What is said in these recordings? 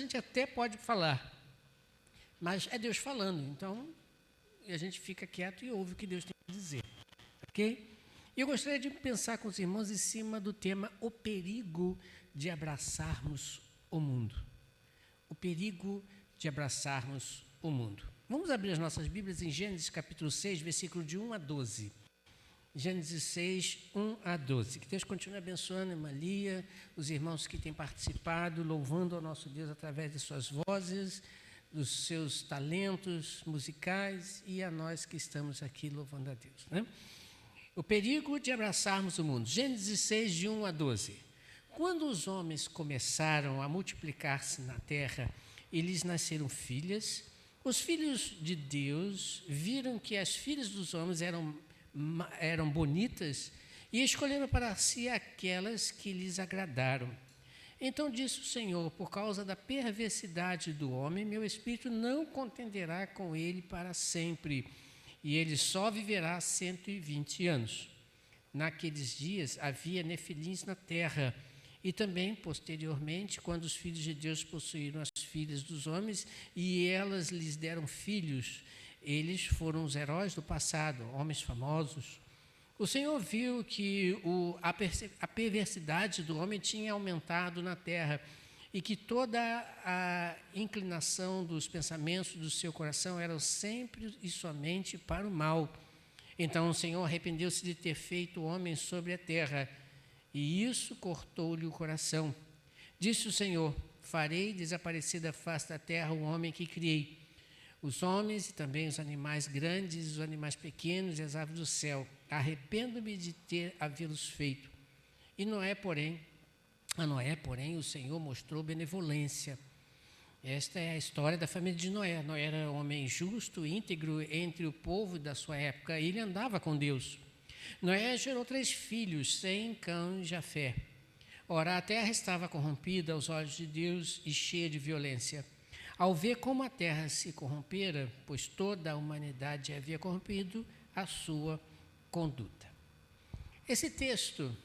gente até pode falar, mas é Deus falando, então a gente fica quieto e ouve o que Deus tem a dizer, ok? E eu gostaria de pensar com os irmãos em cima do tema o perigo de abraçarmos o mundo. O perigo de abraçarmos o mundo. Vamos abrir as nossas Bíblias em Gênesis capítulo 6, versículo de 1 a 12. Gênesis 6, 1 a 12. Que Deus continue abençoando a irmã Lia, os irmãos que têm participado, louvando ao nosso Deus através de suas vozes, dos seus talentos musicais e a nós que estamos aqui louvando a Deus, né? O perigo de abraçarmos o mundo. Gênesis 6, de 1 a 12. Quando os homens começaram a multiplicar-se na terra e lhes nasceram filhas, os filhos de Deus viram que as filhas dos homens eram bonitas e escolheram para si aquelas que lhes agradaram. Então disse o Senhor: por causa da perversidade do homem, meu espírito não contenderá com ele para sempre, e ele só viverá 120 anos. Naqueles dias havia nefilins na terra, e também, posteriormente, quando os filhos de Deus possuíram as filhas dos homens, e elas lhes deram filhos, eles foram os heróis do passado, homens famosos. O Senhor viu que a perversidade do homem tinha aumentado na terra e que toda a inclinação dos pensamentos do seu coração eram sempre e somente para o mal. Então o Senhor arrependeu-se de ter feito o homem sobre a terra, e isso cortou-lhe o coração. Disse o Senhor: farei desaparecer da face da terra o homem que criei, os homens e também os animais grandes, os animais pequenos e as aves do céu. Arrependo-me de ter havê-los feito. A Noé, porém, o Senhor mostrou benevolência. Esta é a história da família de Noé. Noé era um homem justo, íntegro entre o povo da sua época. Ele andava com Deus. Noé gerou 3 filhos, Sem, Cão e Jafé. Ora, a terra estava corrompida aos olhos de Deus e cheia de violência. Ao ver como a terra se corrompera, pois toda a humanidade havia corrompido a sua conduta. Esse texto,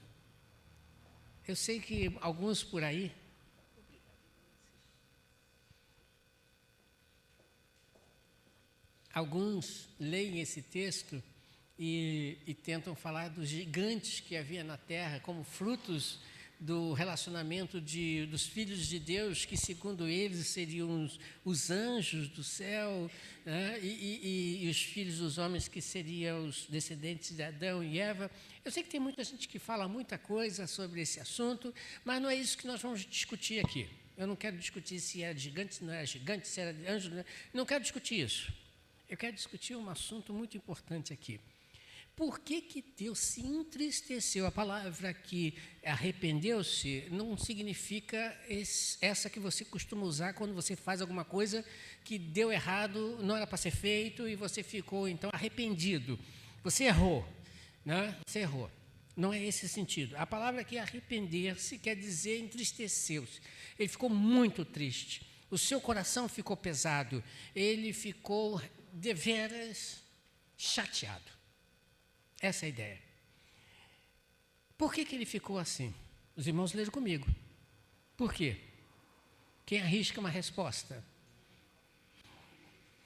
eu sei que alguns por aí leem esse texto e tentam falar dos gigantes que havia na terra como frutos do relacionamento dos filhos de Deus, que segundo eles seriam os anjos do céu, né? E os filhos dos homens, que seriam os descendentes de Adão e Eva. Eu sei que tem muita gente que fala muita coisa sobre esse assunto, mas não é isso que nós vamos discutir aqui. Eu não quero discutir se era gigante, se não era gigante, se era anjo, não quero discutir isso. Eu quero discutir um assunto muito importante aqui. Por que Deus se entristeceu? A palavra que arrependeu-se não significa essa que você costuma usar quando você faz alguma coisa que deu errado, não era para ser feito e você ficou então arrependido. Você errou, né? Você errou. Não é esse o sentido. A palavra aqui arrepender-se quer dizer entristeceu-se. Ele ficou muito triste. O seu coração ficou pesado. Ele ficou deveras chateado. Essa é a ideia. Por que ele ficou assim? Os irmãos leram comigo. Por quê? Quem arrisca uma resposta?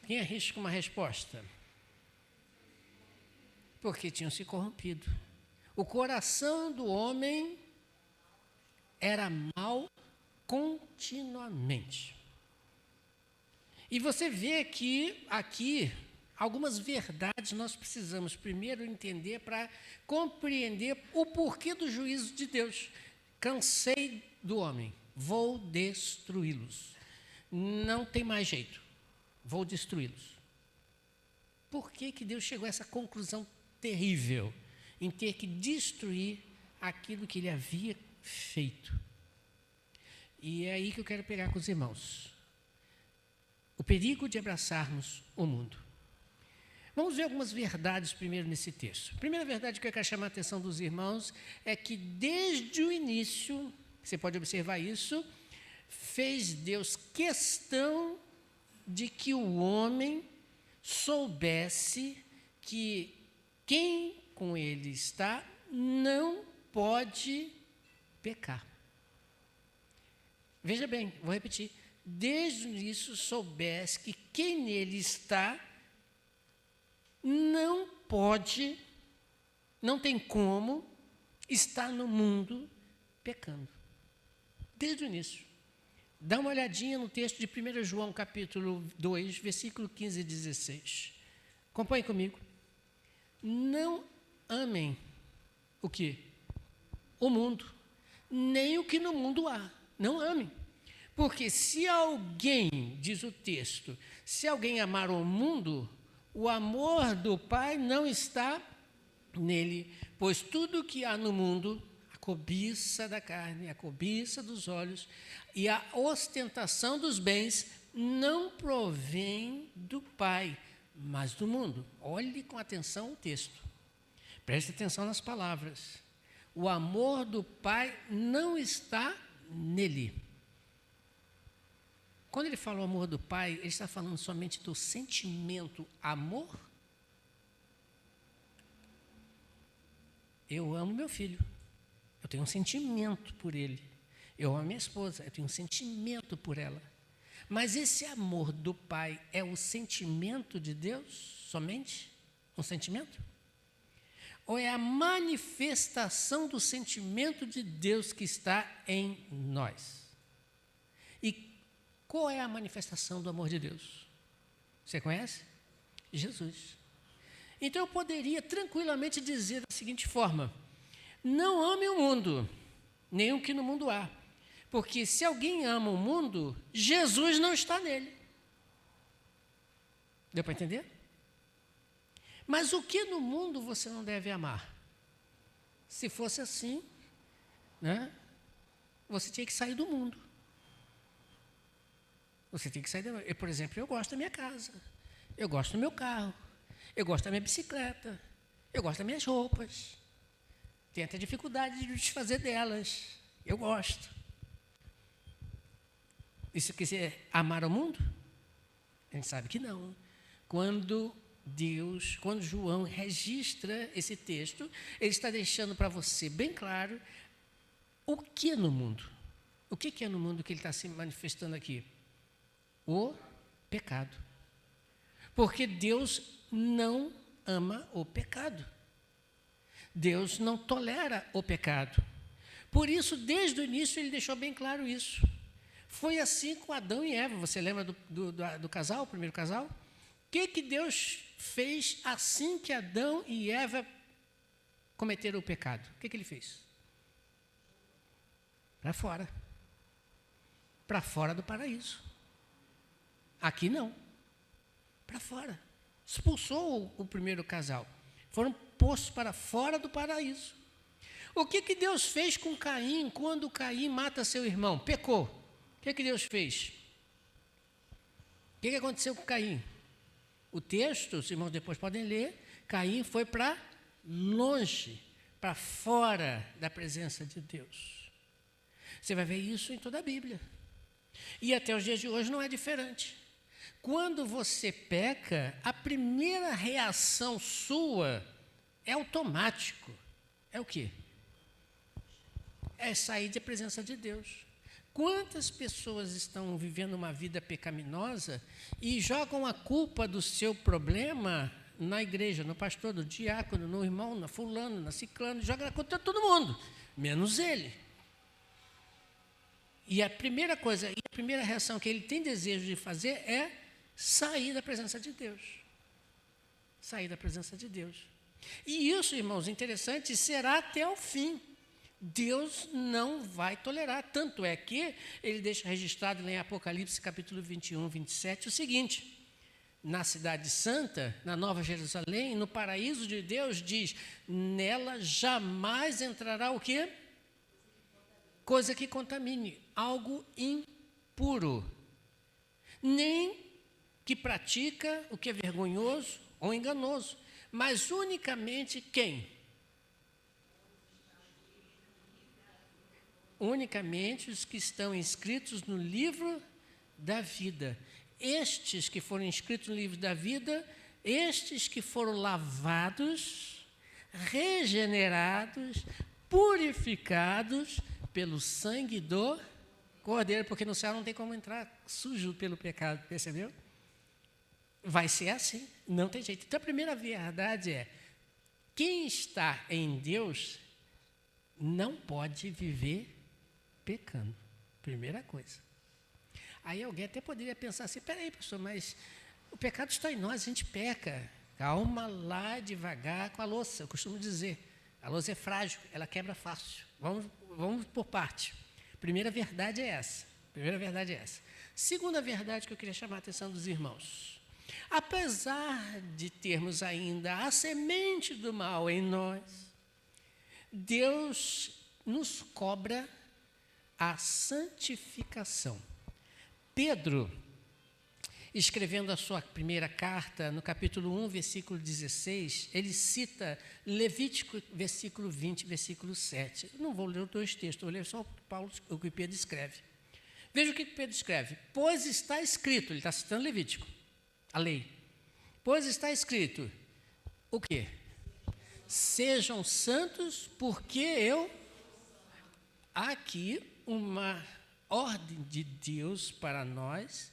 Quem arrisca uma resposta? Porque tinham se corrompido. O coração do homem era mau continuamente. E você vê que aqui algumas verdades nós precisamos primeiro entender para compreender o porquê do juízo de Deus. Cansei do homem, vou destruí-los. Não tem mais jeito, vou destruí-los. Por que Deus chegou a essa conclusão terrível em ter que destruir aquilo que ele havia feito? E é aí que eu quero pegar com os irmãos. O perigo de abraçarmos o mundo. Vamos ver algumas verdades primeiro nesse texto. A primeira verdade que eu quero chamar a atenção dos irmãos é que desde o início, você pode observar isso, fez Deus questão de que o homem soubesse que quem com ele está não pode pecar. Veja bem, vou repetir. desde o início soubesse que quem nele está não pode, não tem como estar no mundo pecando. Desde o início. Dá uma olhadinha no texto de 1 João, capítulo 2, versículo 15 e 16. Acompanhe comigo. Não amem o quê? O mundo, nem o que no mundo há. Não amem. Porque se alguém, diz o texto, se alguém amar o mundo, o amor do Pai não está nele, pois tudo que há no mundo, a cobiça da carne, a cobiça dos olhos e a ostentação dos bens, não provém do Pai, mas do mundo. Olhe com atenção o texto. Preste atenção nas palavras. O amor do Pai não está nele. Quando ele fala o amor do Pai, ele está falando somente do sentimento amor? Eu amo meu filho. Eu tenho um sentimento por ele. Eu amo minha esposa. Eu tenho um sentimento por ela. Mas esse amor do Pai é o sentimento de Deus somente? Um sentimento? Ou é a manifestação do sentimento de Deus que está em nós? E qual é a manifestação do amor de Deus? Você conhece? Jesus. Então eu poderia tranquilamente dizer da seguinte forma: não ame o mundo, nem o que no mundo há. Porque se alguém ama o mundo, Jesus não está nele. Deu para entender? Mas o que no mundo você não deve amar? Se fosse assim, né, você tinha que sair do mundo. Você tem que sair do mundo. Por exemplo, eu gosto da minha casa, eu gosto do meu carro, eu gosto da minha bicicleta, eu gosto das minhas roupas. Tenho até dificuldade de desfazer delas. Eu gosto. Isso quer dizer amar o mundo? A gente sabe que não. Quando João registra esse texto, ele está deixando para você bem claro o que é no mundo. O que é no mundo que ele está se manifestando aqui? O pecado. Porque Deus não ama o pecado. Deus não tolera o pecado. Por isso, desde o início, ele deixou bem claro isso. Foi assim com Adão e Eva. Você lembra do casal, o primeiro casal? O que Deus fez assim que Adão e Eva cometeram o pecado? O que ele fez? Para fora. Para fora do paraíso. Aqui não. Para fora. Expulsou o primeiro casal. Foram postos para fora do paraíso. O que Deus fez com Caim quando Caim mata seu irmão? Pecou. O que Deus fez? O que aconteceu com Caim? O texto, os irmãos depois podem ler, Caim foi para longe, para fora da presença de Deus. Você vai ver isso em toda a Bíblia. E até os dias de hoje não é diferente. Quando você peca, a primeira reação sua é automático. É o quê? É sair da presença de Deus. Quantas pessoas estão vivendo uma vida pecaminosa e jogam a culpa do seu problema na igreja, no pastor, no diácono, no irmão, na fulano, na ciclano, joga a culpa de todo mundo, menos ele. E a primeira coisa, a primeira reação que ele tem desejo de fazer é sair da presença de Deus. Sair da presença de Deus. E isso, irmãos, interessante, será até o fim. Deus não vai tolerar. Tanto é que ele deixa registrado em Apocalipse capítulo 21, 27, o seguinte: na cidade santa, na Nova Jerusalém, no paraíso de Deus, diz, nela jamais entrará o quê? Coisa que contamine, algo impuro. Nem que pratica o que é vergonhoso ou enganoso, mas unicamente quem? Unicamente os que estão inscritos no livro da vida. Estes que foram inscritos no livro da vida, estes que foram lavados, regenerados, purificados pelo sangue do Cordeiro, porque no céu não tem como entrar sujo pelo pecado, percebeu? Vai ser assim, não tem jeito. Então a primeira verdade é, quem está em Deus não pode viver pecando. Primeira coisa. Aí alguém até poderia pensar assim, peraí, pastor, mas o pecado está em nós, a gente peca. Calma lá, devagar com a louça, eu costumo dizer. A louça é frágil, ela quebra fácil. Vamos por parte. Primeira verdade é essa. Segunda verdade que eu queria chamar a atenção dos irmãos. Apesar de termos ainda a semente do mal em nós, Deus nos cobra a santificação. Pedro, escrevendo a sua primeira carta, no capítulo 1, versículo 16, ele cita Levítico, versículo 20, versículo 7. Eu não vou ler os dois textos, vou ler só o que Pedro escreve. Veja o que Pedro escreve. Pois está escrito, ele está citando Levítico, a lei. Pois está escrito, o quê? Sejam santos, porque eu... Aqui, uma ordem de Deus para nós,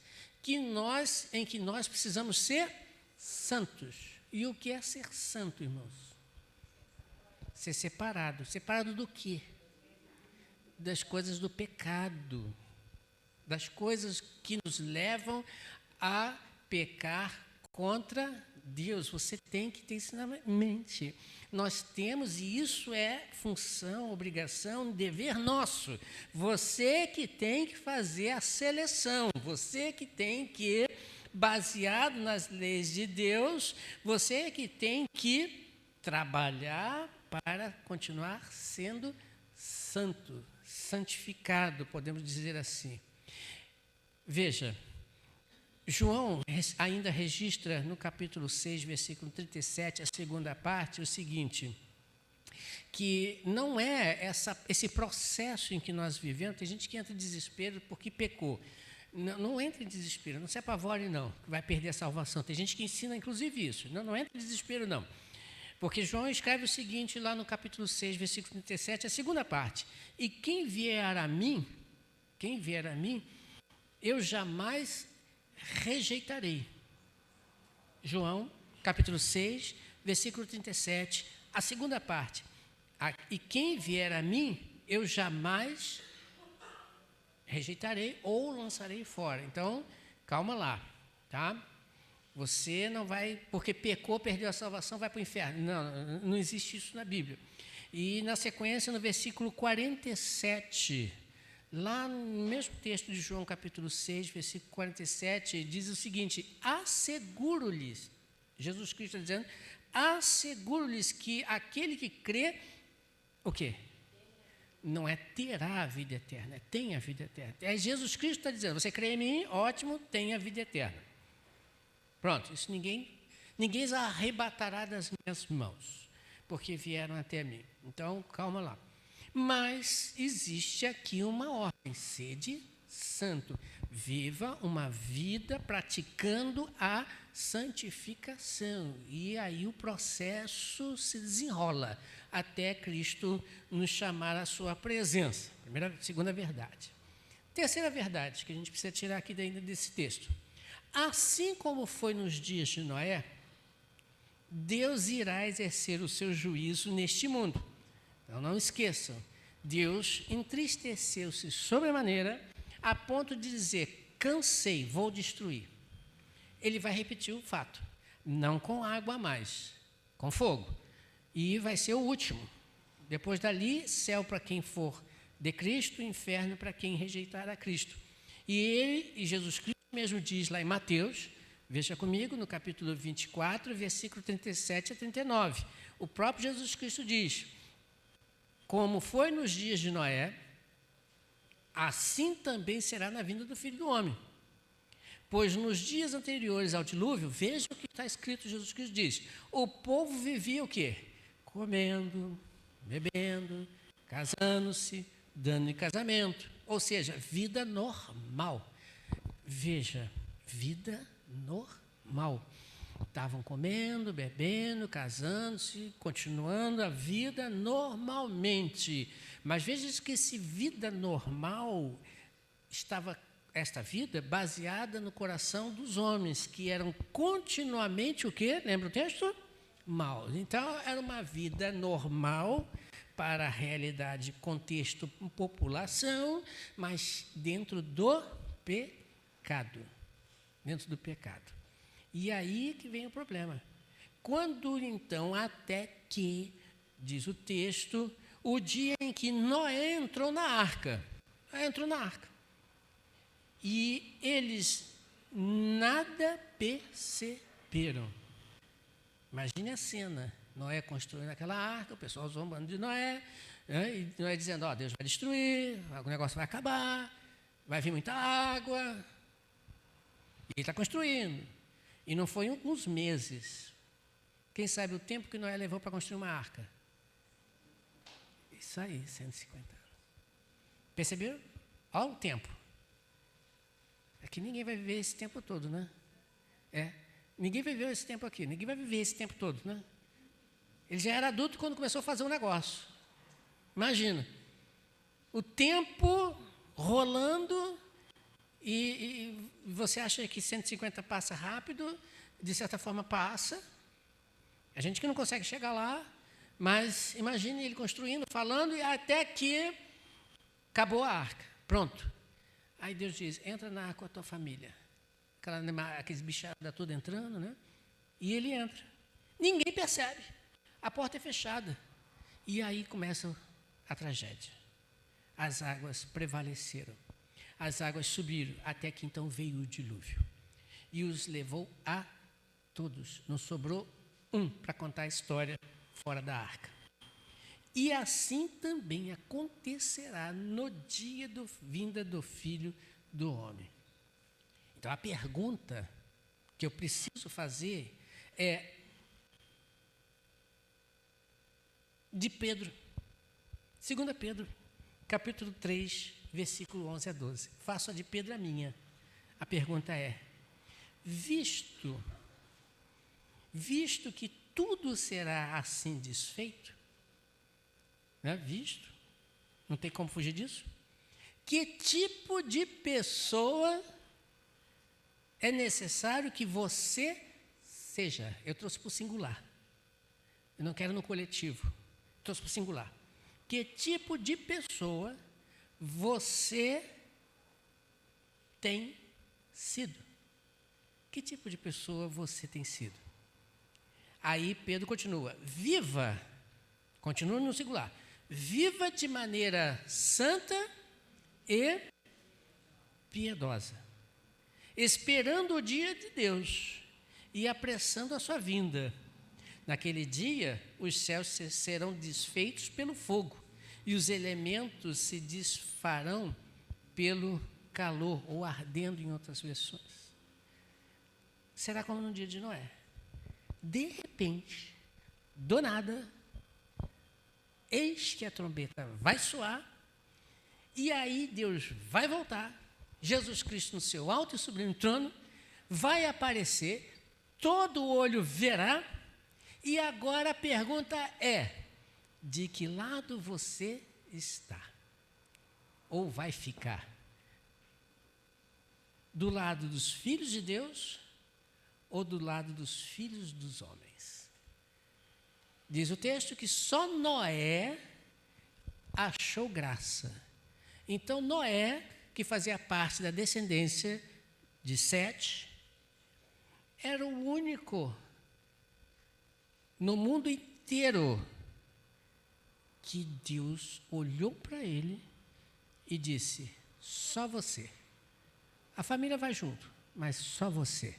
em que nós precisamos ser santos. E o que é ser santo, irmãos? Ser separado. Separado do quê? Das coisas do pecado. Das coisas que nos levam a pecar contra Deus. Você tem que ter isso na mente. Nós temos, e isso é função, obrigação, dever nosso. Você que tem que fazer a seleção, você que tem que, baseado nas leis de Deus, você que tem que trabalhar para continuar sendo santo, santificado, podemos dizer assim. Veja, João ainda registra no capítulo 6, versículo 37, a segunda parte, o seguinte, que não é esse processo em que nós vivemos, tem gente que entra em desespero porque pecou. Não entra em desespero, não se apavore não, que vai perder a salvação. Tem gente que ensina inclusive isso, não entra em desespero não. Porque João escreve o seguinte lá no capítulo 6, versículo 37, a segunda parte, e quem vier a mim, eu jamais rejeitarei. João, capítulo 6, versículo 37, a segunda parte. E quem vier a mim, eu jamais rejeitarei ou lançarei fora. Então, calma lá, tá? Você não vai, porque pecou, perdeu a salvação, vai para o inferno. Não existe isso na Bíblia. E na sequência, no versículo 47, lá no mesmo texto de João, capítulo 6, versículo 47, diz o seguinte, asseguro-lhes, Jesus Cristo está dizendo, asseguro-lhes que aquele que crê, o quê? Não é terá a vida eterna, é tem a vida eterna. É Jesus Cristo está dizendo, você crê em mim, ótimo, tem a vida eterna. Pronto, isso ninguém os arrebatará das minhas mãos, porque vieram até mim. Então, calma lá. Mas existe aqui uma ordem, sede santo, viva uma vida praticando a santificação. E aí o processo se desenrola até Cristo nos chamar à sua presença. Segunda verdade. Terceira verdade que a gente precisa tirar aqui ainda desse texto. Assim como foi nos dias de Noé, Deus irá exercer o seu juízo neste mundo. Então, não esqueçam, Deus entristeceu-se sobremaneira a ponto de dizer, cansei, vou destruir. Ele vai repetir o fato, não com água mais, com fogo. E vai ser o último. Depois dali, céu para quem for de Cristo, inferno para quem rejeitar a Cristo. E Jesus Cristo mesmo diz lá em Mateus, veja comigo, no capítulo 24, versículo 37 a 39. O próprio Jesus Cristo diz, como foi nos dias de Noé, assim também será na vinda do Filho do Homem. Pois nos dias anteriores ao dilúvio, veja o que está escrito, Jesus Cristo diz, o povo vivia o quê? Comendo, bebendo, casando-se, dando em casamento. Ou seja, vida normal. Veja, vida normal. Estavam comendo, bebendo, casando-se, continuando a vida normalmente. Mas veja que esse vida normal estava esta vida baseada no coração dos homens, que eram continuamente o quê? Lembra o texto? Maus. Então, era uma vida normal para a realidade, contexto, população, mas dentro do pecado. Dentro do pecado. E aí que vem o problema. Quando, então, até que, diz o texto, o dia em que Noé entrou na arca. Entrou na arca. E eles nada perceberam. Imagine a cena. Noé construindo aquela arca, o pessoal zombando de Noé, né, e Noé dizendo, Deus vai destruir, o negócio vai acabar, vai vir muita água. E ele está construindo. E não foi uns meses. Quem sabe o tempo que Noé levou para construir uma arca? Isso aí, 150 anos. Perceberam? Olha o tempo. É que ninguém vai viver esse tempo todo, né? Ninguém viveu esse tempo aqui, ninguém vai viver esse tempo todo, né? Ele já era adulto quando começou a fazer um negócio. Imagina. O tempo rolando e você acha que 150 passa rápido, de certa forma passa. A gente que não consegue chegar lá, mas imagine ele construindo, falando, e até que acabou a arca. Pronto. Aí Deus diz, entra na arca com a tua família. Aqueles bichados tudo entrando, né? E ele entra. Ninguém percebe. A porta é fechada. E aí começa a tragédia. As águas prevaleceram. As águas subiram, até que então veio o dilúvio. E os levou a todos. Não sobrou um para contar a história fora da arca. E assim também acontecerá no dia da vinda do Filho do Homem. Então, a pergunta que eu preciso fazer é de Pedro. 2 Pedro, capítulo 3, versículo 11 a 12. Faço a de Pedro a minha. A pergunta é, visto que tudo será assim desfeito, né? Visto, não tem como fugir disso, que tipo de pessoa é necessário que você seja? Eu trouxe para o singular, eu não quero no coletivo, trouxe para o singular. Que tipo de pessoa você tem sido? Que tipo de pessoa você tem sido? Aí Pedro continua, continua no singular, viva de maneira santa e piedosa, esperando o dia de Deus e apressando a sua vinda. Naquele dia, os céus serão desfeitos pelo fogo e os elementos se desfarão pelo calor, ou ardendo em outras versões. Será como no dia de Noé. De repente, do nada, eis que a trombeta vai soar, e aí Deus vai voltar, Jesus Cristo no seu alto e sublime trono, vai aparecer, todo olho verá, e agora a pergunta é, de que lado você está? Ou vai ficar? Do lado dos filhos de Deus ou do lado dos filhos dos homens? Diz o texto que só Noé achou graça. Então Noé, que fazia parte da descendência de Sete, era o único no mundo inteiro que Deus olhou para ele e disse, só você. A família vai junto, mas só você.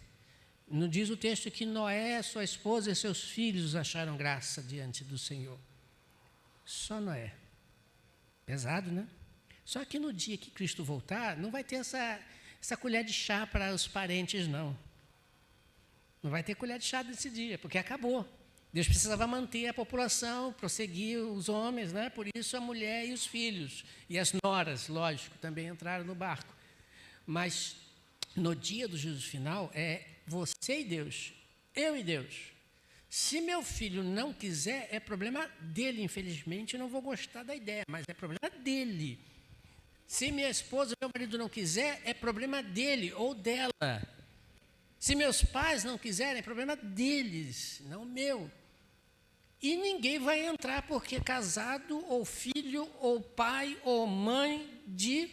Não diz o texto que Noé, sua esposa e seus filhos acharam graça diante do Senhor. Só Noé. Pesado, né? Só que no dia que Cristo voltar, não vai ter essa colher de chá para os parentes, não. Não vai ter colher de chá nesse dia, porque acabou. Deus precisava manter a população, prosseguir os homens, né? Por isso a mulher e os filhos. E as noras, lógico, também entraram no barco. Mas no dia do juízo final é você e Deus, eu e Deus. Se meu filho não quiser, é problema dele, infelizmente, eu não vou gostar da ideia, mas é problema dele. Se minha esposa ou meu marido não quiser, é problema dele ou dela. Se meus pais não quiserem, é problema deles, não meu. E ninguém vai entrar porque é casado, ou filho, ou pai, ou mãe de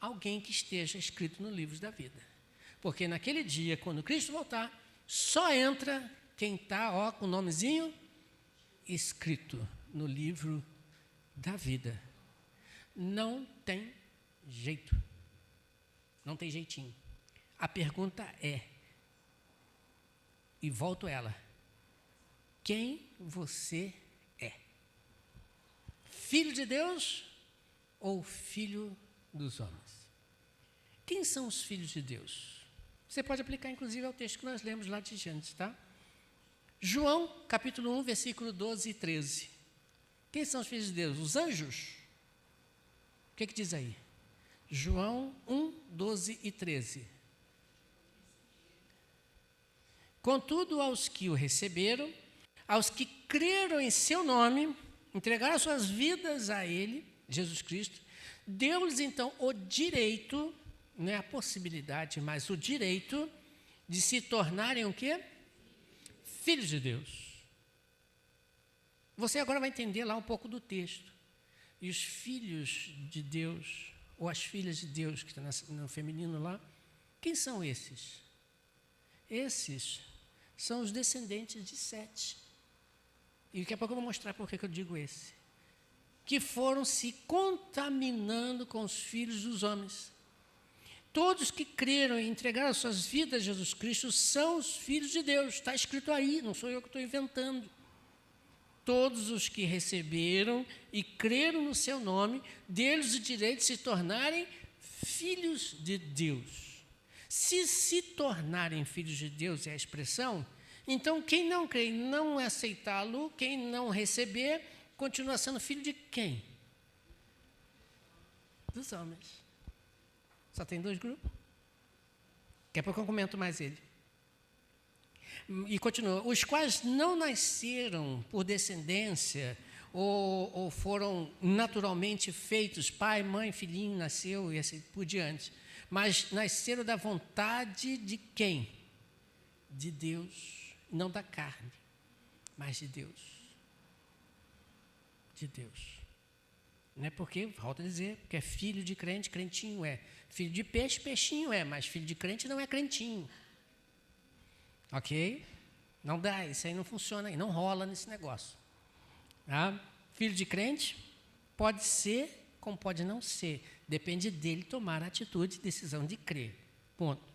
alguém que esteja escrito no livro da vida. Porque naquele dia, quando Cristo voltar, só entra quem está com o nomezinho escrito no livro da vida. Não tem jeito. Não tem jeitinho. A pergunta é, e volto a ela, quem você é? Filho de Deus ou filho dos homens? Quem são os filhos de Deus? Você pode aplicar, inclusive, ao texto que nós lemos lá de Gênesis, tá? João, capítulo 1, versículo 12 e 13. Quem são os filhos de Deus? Os anjos? O que diz aí? João 1, 12 e 13. Contudo, aos que o receberam, aos que creram em seu nome, entregaram suas vidas a ele, Jesus Cristo, deu-lhes então o direito, não é a possibilidade, mas o direito de se tornarem o quê? Filhos de Deus. Você agora vai entender lá um pouco do texto. E os filhos de Deus, ou as filhas de Deus, que está no feminino lá, quem são esses? Esses são os descendentes de Sete. E daqui a pouco eu vou mostrar por que eu digo esse. Que foram se contaminando com os filhos dos homens. Todos que creram e entregaram suas vidas a Jesus Cristo são os filhos de Deus. Está escrito aí, não sou eu que estou inventando. Todos os que receberam e creram no seu nome, deles o direito de se tornarem filhos de Deus. Se tornarem filhos de Deus é a expressão, então quem não crê e não aceitá-lo, quem não receber, continua sendo filho de quem? Dos homens. Só tem 2 grupos. Daqui a pouco eu comento mais ele. E continua, os quais não nasceram por descendência ou foram naturalmente feitos, pai, mãe, filhinho, nasceu e assim por diante, mas nasceram da vontade de quem? De Deus, não da carne, mas de Deus. De Deus. Não é porque, volto a dizer, porque é filho de crente, crentinho é. Filho de peixe, peixinho é, mas filho de crente não é crentinho. Ok? Não dá, isso aí não funciona, não rola nesse negócio. Tá? Filho de crente pode ser, como pode não ser. Depende dele tomar a atitude, decisão de crer. Ponto.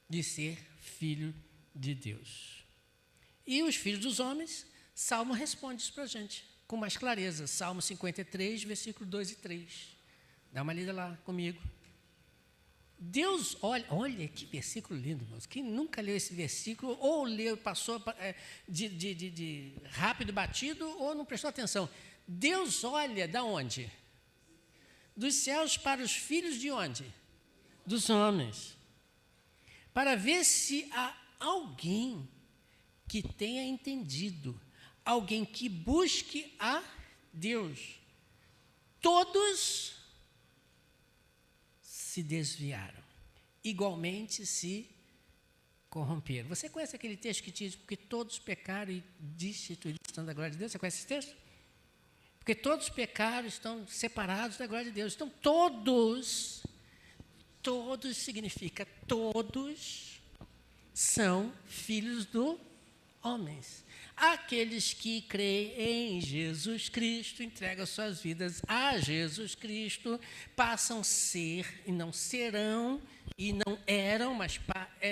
De ser filho de Deus. E os filhos dos homens, Salmo responde isso para a gente, com mais clareza. Salmo 53, versículo 2 e 3. Dá uma lida lá comigo. Deus, olha que versículo lindo, irmãos. Quem nunca leu esse versículo, ou leu, passou de rápido, batido, ou não prestou atenção. Deus olha da onde? Dos céus para os filhos de onde? Dos homens. Para ver se há alguém que tenha entendido, alguém que busque a Deus. Todos se desviaram, igualmente se corromperam. Você conhece aquele texto que diz, porque todos pecaram e destituídos estão da glória de Deus? Você conhece esse texto? Porque todos pecaram, estão separados da glória de Deus. Então, todos significa todos são filhos do homens. Aqueles que creem em Jesus Cristo, entregam suas vidas a Jesus Cristo, passam a ser e não serão, e não eram, mas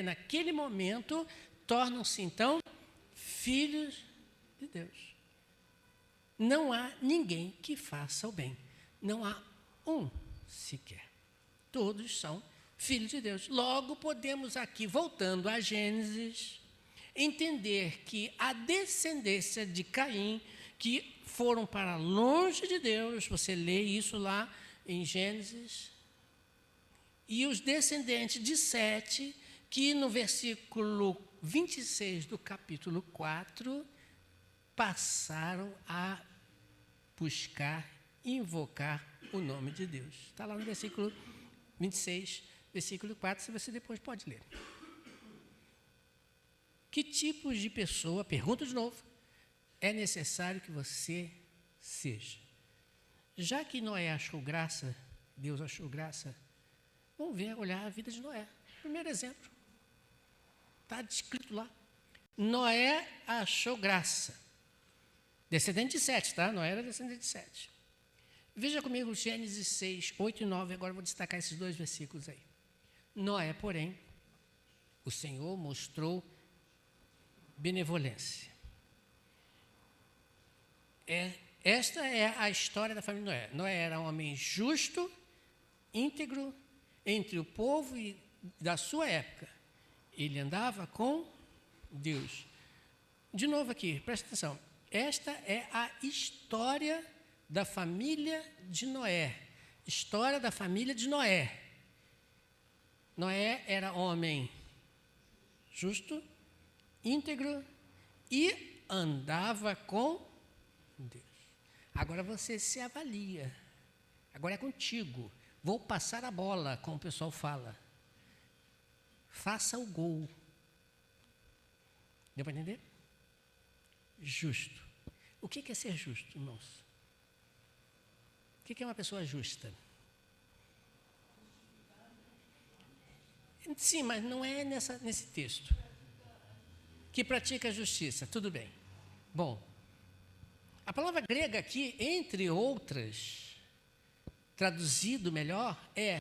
naquele momento, tornam-se então filhos de Deus. Não há ninguém que faça o bem. Não há um sequer. Todos são filhos de Deus. Logo, podemos aqui, voltando a Gênesis, entender que a descendência de Caim, que foram para longe de Deus, você lê isso lá em Gênesis, e os descendentes de Sete, que no versículo 26 do capítulo 4, passaram a buscar invocar o nome de Deus. Está lá no versículo 26, versículo 4, se você depois pode ler. Que tipos de pessoa, pergunto de novo, é necessário que você seja? Já que Noé achou graça, Deus achou graça, vamos olhar a vida de Noé. Primeiro exemplo. Está descrito lá. Noé achou graça. Descendente de Sete, tá? Noé era descendente de Sete. Veja comigo Gênesis 6, 8 e 9. Agora vou destacar esses dois versículos aí. Noé, porém, o Senhor mostrou benevolência. Esta é a história da família Noé. Noé era um homem justo, íntegro, entre o povo e da sua época. Ele andava com Deus. De novo aqui, presta atenção. Esta é a história da família de Noé. História da família de Noé. Noé era homem justo, íntegro e andava com Deus. Agora você se avalia. Agora é contigo. Vou passar a bola, como o pessoal fala. Faça o gol. Deu para entender? Justo. O que é ser justo, irmãos? O que é uma pessoa justa? Sim, mas não é nesse texto. Que pratica a justiça, tudo bem. Bom, a palavra grega aqui, entre outras, traduzido melhor, é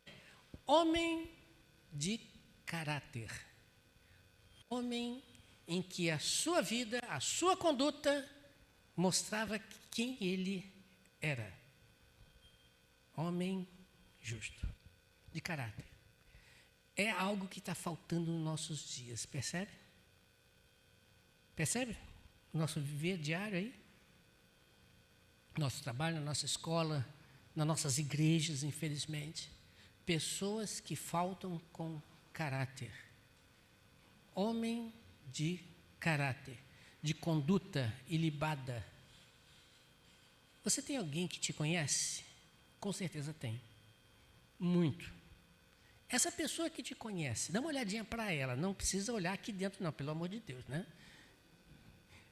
homem de caráter. Homem em que a sua vida, a sua conduta, mostrava quem ele era. Homem justo, de caráter. É algo que está faltando nos nossos dias, percebe? Percebe? Nosso viver diário aí? Nosso trabalho, na nossa escola, nas nossas igrejas, infelizmente. Pessoas que faltam com caráter. Homem de caráter, de conduta ilibada. Você tem alguém que te conhece? Com certeza tem. Muito. Essa pessoa que te conhece, dá uma olhadinha para ela, não precisa olhar aqui dentro não, pelo amor de Deus, né?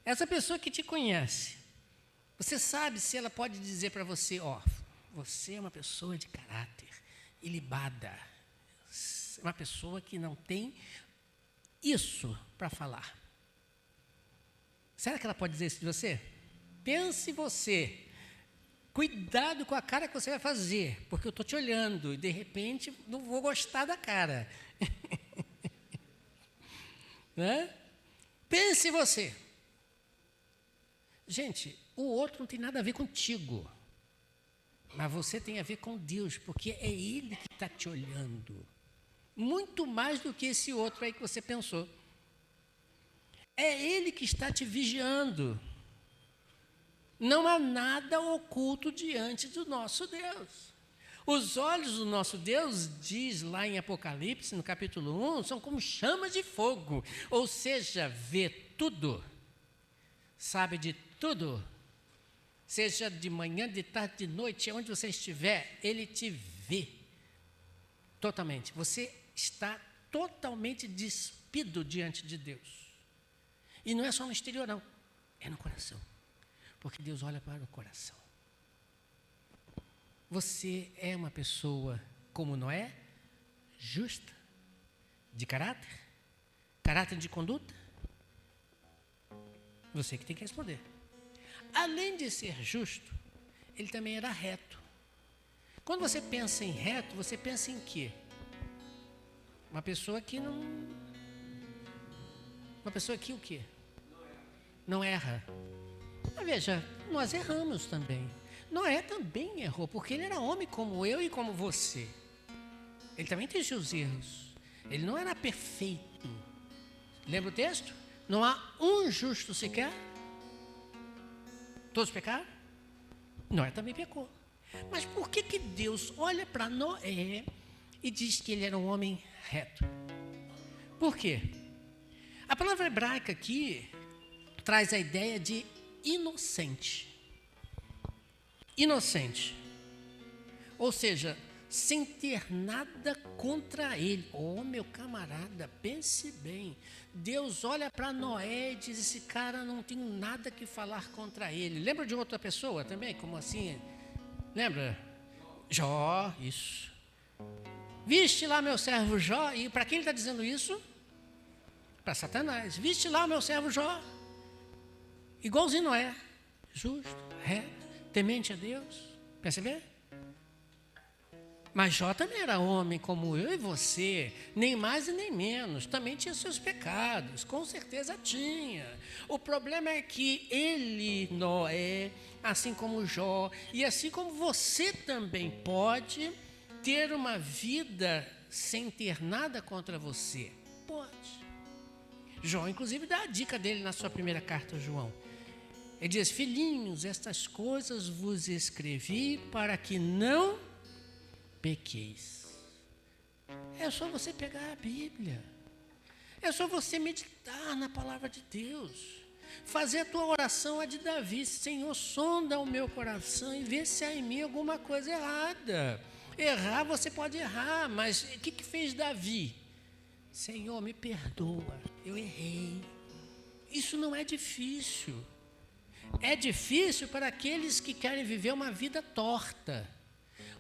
Essa pessoa que te conhece, você sabe se ela pode dizer para você, você é uma pessoa de caráter, ilibada, uma pessoa que não tem isso para falar. Será que ela pode dizer isso de você? Pense você. Cuidado com a cara que você vai fazer, porque eu estou te olhando e, de repente, não vou gostar da cara. Né? Pense você. Gente, o outro não tem nada a ver contigo, mas você tem a ver com Deus, porque é Ele que está te olhando. Muito mais do que esse outro aí que você pensou. É Ele que está te vigiando. Não há nada oculto diante do nosso Deus. Os olhos do nosso Deus, diz lá em Apocalipse, no capítulo 1, são como chamas de fogo. Ou seja, vê tudo, sabe de tudo. Seja de manhã, de tarde, de noite, onde você estiver, Ele te vê totalmente. Você está totalmente despido diante de Deus. E não é só no exterior, não. É no coração. Porque Deus olha para o coração. Você é uma pessoa como Noé, justa, de caráter de conduta? Você que tem que responder. Além de ser justo, ele também era reto. Quando você pensa em reto, você pensa em quê? Uma pessoa que não... Uma pessoa que o quê? Não erra. Mas veja, nós erramos também. Noé também errou, porque ele era homem como eu e como você. Ele também tem seus erros. Ele não era perfeito. Lembra o texto? Não há um justo sequer. Todos pecaram? Noé também pecou. Mas por que Deus olha para Noé e diz que ele era um homem reto? Por quê? A palavra hebraica aqui traz a ideia de inocente. Inocente. Ou seja, sem ter nada contra ele. Oh, meu camarada, pense bem. Deus olha para Noé e diz: esse cara não tem nada que falar contra ele. Lembra de outra pessoa também? Como assim? Lembra? Jó, isso. Viste lá meu servo Jó. E para quem ele está dizendo isso? Para Satanás. Viste lá o meu servo Jó. Igualzinho Noé. Justo, reto, temente a Deus. Percebeu? Mas Jó também era homem como eu e você, nem mais e nem menos, também tinha seus pecados, com certeza tinha. O problema é que ele, Noé, assim como Jó, e assim como você também pode ter uma vida sem ter nada contra você. Pode. Jó, inclusive, dá a dica dele na sua primeira carta, João. Ele diz: filhinhos, estas coisas vos escrevi para que não pequeis. É só você pegar a Bíblia. É só você meditar na palavra de Deus. Fazer a tua oração, a de Davi: Senhor, sonda o meu coração e vê se há em mim alguma coisa errada. Errar, você pode errar, mas o que fez Davi? Senhor, me perdoa, eu errei. Isso não é difícil. É difícil para aqueles que querem viver uma vida torta.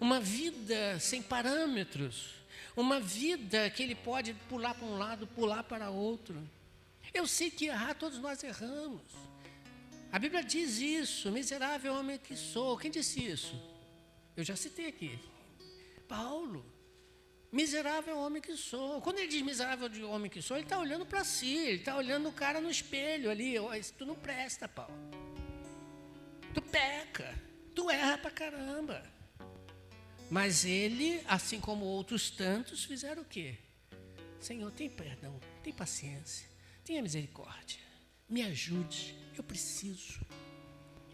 Uma vida sem parâmetros, uma vida que ele pode pular para um lado, pular para outro. Eu sei que errar, todos nós erramos. A Bíblia diz isso: miserável homem que sou. Quem disse isso? Eu já citei aqui. Paulo. Miserável homem que sou. Quando ele diz miserável homem que sou, ele está olhando para si, ele está olhando o cara no espelho ali. Tu não presta, Paulo. Tu peca, tu erra pra caramba. Mas ele, assim como outros tantos, fizeram o quê? Senhor, tem perdão, tem paciência, tenha misericórdia, me ajude, eu preciso.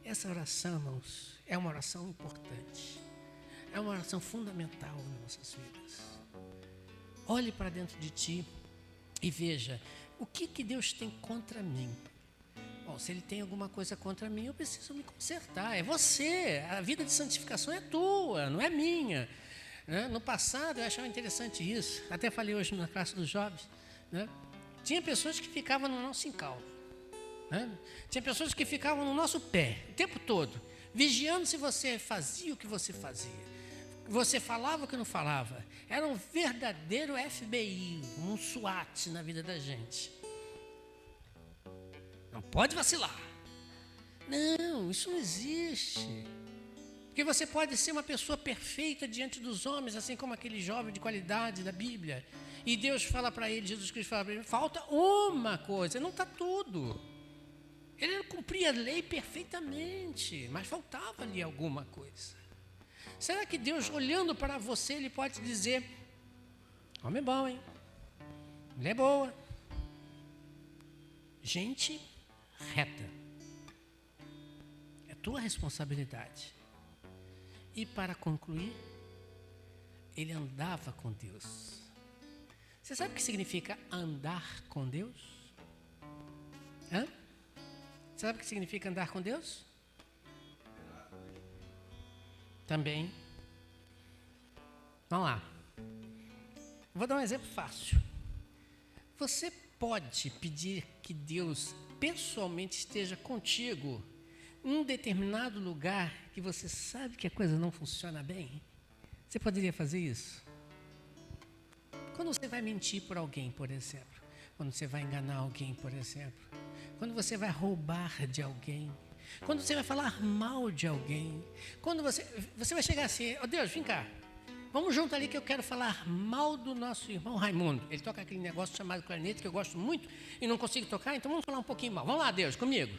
Essa oração, irmãos, é uma oração importante, é uma oração fundamental nas nossas vidas. Olhe para dentro de ti e veja, o que Deus tem contra mim? Bom, se Ele tem alguma coisa contra mim, eu preciso me consertar. É você, a vida de santificação é tua, não é minha. Né? No passado, eu achava interessante isso. Até falei hoje na classe dos jovens. Né? Tinha pessoas que ficavam no nosso encalço. Né? Tinha pessoas que ficavam no nosso pé, o tempo todo, vigiando se você fazia o que você fazia. Você falava o que não falava. Era um verdadeiro FBI, um SWAT na vida da gente. Não pode vacilar. Não, isso não existe. Porque você pode ser uma pessoa perfeita diante dos homens, assim como aquele jovem de qualidade da Bíblia. E Deus fala para ele, Jesus Cristo fala para ele: falta uma coisa, não está tudo. Ele cumpria a lei perfeitamente, mas faltava ali alguma coisa. Será que Deus, olhando para você, Ele pode dizer: homem bom, hein? Mulher boa. Gente reta. É tua responsabilidade. E para concluir, ele andava com Deus. Você sabe o que significa andar com Deus? Hã? Você sabe o que significa andar com Deus? Também. Vamos lá. Vou dar um exemplo fácil. Você pode pedir que Deus pessoalmente esteja contigo em um determinado lugar que você sabe que a coisa não funciona bem? Você poderia fazer isso? Quando você vai mentir por alguém, por exemplo. Quando você vai enganar alguém, por exemplo. Quando você vai roubar de alguém. Quando você vai falar mal de alguém. Quando você vai chegar assim: ó, Deus, vem cá. Vamos junto ali que eu quero falar mal do nosso irmão Raimundo. Ele toca aquele negócio chamado clarinete que eu gosto muito e não consigo tocar, então vamos falar um pouquinho mal. Vamos lá, Deus, comigo.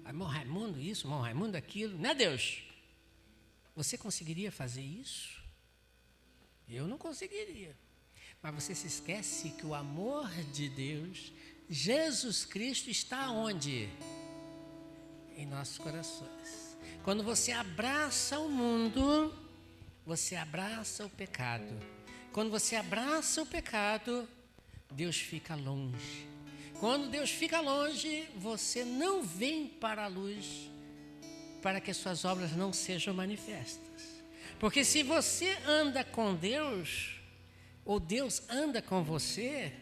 Irmão Raimundo isso, irmão Raimundo aquilo. Né, Deus? Você conseguiria fazer isso? Eu não conseguiria. Mas você se esquece que o amor de Deus, Jesus Cristo, está onde? Em nossos corações. Quando você abraça o mundo, você abraça o pecado. Quando você abraça o pecado, Deus fica longe. Quando Deus fica longe, você não vem para a luz, para que as suas obras não sejam manifestas. Porque se você anda com Deus, ou Deus anda com você,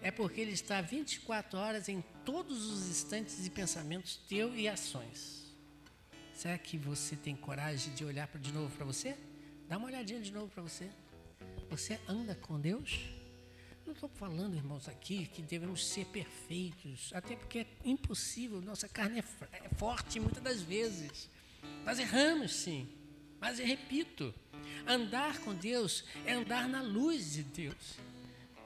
é porque Ele está 24 horas em todos os instantes e pensamentos teus e ações. Será que você tem coragem de olhar de novo para você? Dá uma olhadinha de novo para você. Você anda com Deus? Não estou falando, irmãos, aqui que devemos ser perfeitos, até porque é impossível, nossa carne é forte muitas das vezes. Nós erramos, sim, mas eu repito, andar com Deus é andar na luz de Deus.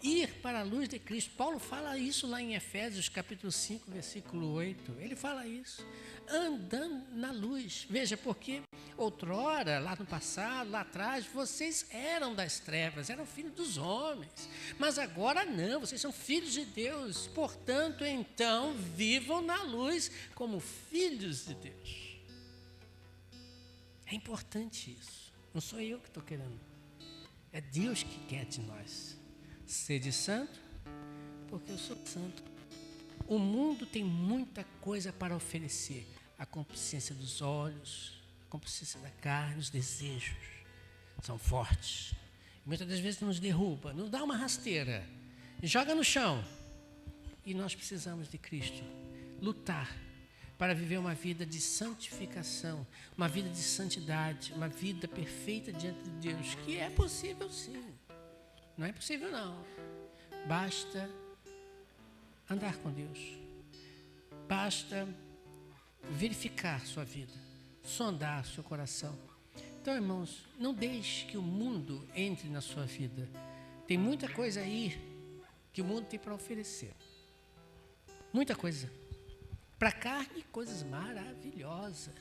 Ir para a luz de Cristo. Paulo fala isso lá em Efésios, capítulo 5, versículo 8. Ele fala isso. Andando na luz. Veja, porque outrora, lá no passado, lá atrás, vocês eram das trevas, eram filhos dos homens. Mas agora não, vocês são filhos de Deus. Portanto, então, vivam na luz como filhos de Deus. É importante isso. Não sou eu que estou querendo. É Deus que quer de nós. Sede santo, porque eu sou santo. O mundo tem muita coisa para oferecer. A concupiscência dos olhos, a concupiscência da carne, os desejos são fortes. Muitas das vezes nos derruba, nos dá uma rasteira, joga no chão. E nós precisamos de Cristo, lutar para viver uma vida de santificação, uma vida de santidade, uma vida perfeita diante de Deus, que é possível sim. Não é possível não. Basta andar com Deus. Basta verificar sua vida, sondar seu coração. Então, irmãos, não deixe que o mundo entre na sua vida. Tem muita coisa aí que o mundo tem para oferecer. Muita coisa. Para a carne, coisas maravilhosas,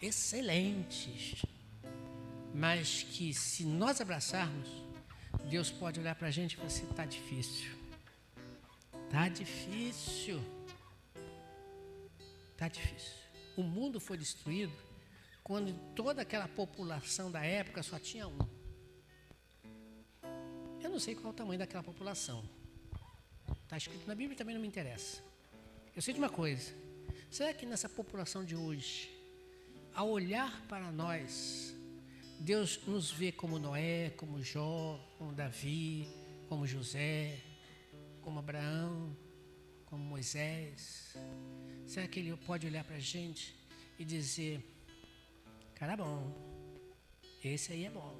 excelentes. Mas que se nós abraçarmos, Deus pode olhar para a gente e falar assim, está difícil. Está difícil. Está difícil. O mundo foi destruído quando toda aquela população da época só tinha um. Eu não sei qual é o tamanho daquela população. Está escrito na Bíblia e também não me interessa. Eu sei de uma coisa. Será que nessa população de hoje, ao olhar para nós, Deus nos vê como Noé, como Jó, como Davi, como José, como Abraão, como Moisés? Será que Ele pode olhar para a gente e dizer, cara bom, esse aí é bom.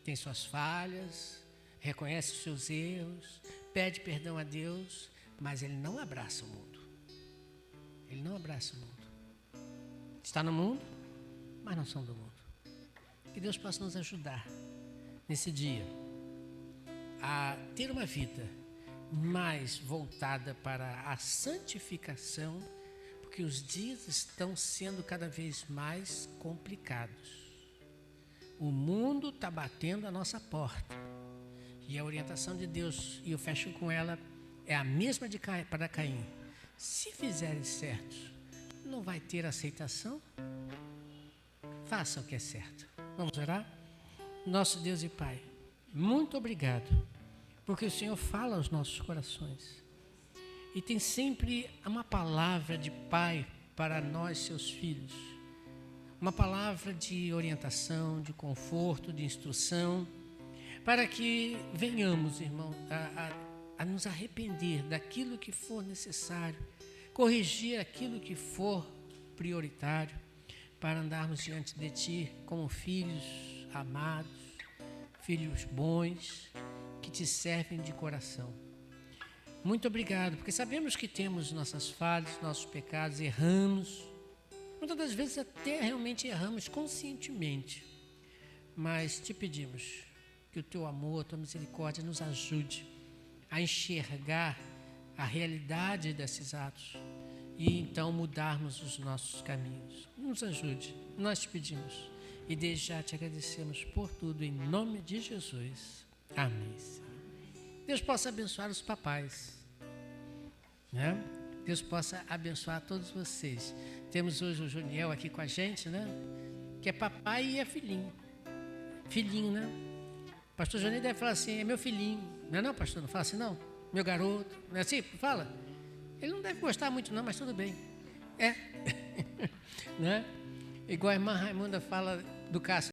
Tem suas falhas, reconhece os seus erros, pede perdão a Deus, mas Ele não abraça o mundo. Ele não abraça o mundo. Está no mundo, mas não são do mundo. Que Deus possa nos ajudar nesse dia a ter uma vida mais voltada para a santificação, porque os dias estão sendo cada vez mais complicados. O mundo está batendo a nossa porta e a orientação de Deus, e eu fecho com ela, é a mesma para Caim. Se fizerem certo, não vai ter aceitação? Faça o que é certo. Vamos orar? Nosso Deus e Pai, muito obrigado, porque o Senhor fala aos nossos corações e tem sempre uma palavra de Pai para nós, seus filhos, uma palavra de orientação, de conforto, de instrução, para que venhamos, irmão, a nos arrepender daquilo que for necessário, corrigir aquilo que for prioritário, para andarmos diante de Ti como filhos amados, filhos bons, que Te servem de coração. Muito obrigado, porque sabemos que temos nossas falhas, nossos pecados, erramos. Muitas das vezes até realmente erramos conscientemente. Mas Te pedimos que o Teu amor, a Tua misericórdia nos ajude a enxergar a realidade desses atos e então mudarmos os nossos caminhos. Nos ajude, nós Te pedimos e desde já Te agradecemos por tudo, em nome de Jesus. Amém. Deus possa abençoar os papais, né? Deus possa abençoar todos vocês. Temos hoje o Juniel aqui com a gente, né? Que é papai e é filhinho. Filhinho, né? O pastor Juniel deve falar assim, é meu filhinho. Não é não, pastor? Não fala assim, não? Meu garoto. Não é assim? Fala. Ele não deve gostar muito não, mas tudo bem. É. Né? Igual a irmã Raimunda fala do Cássio.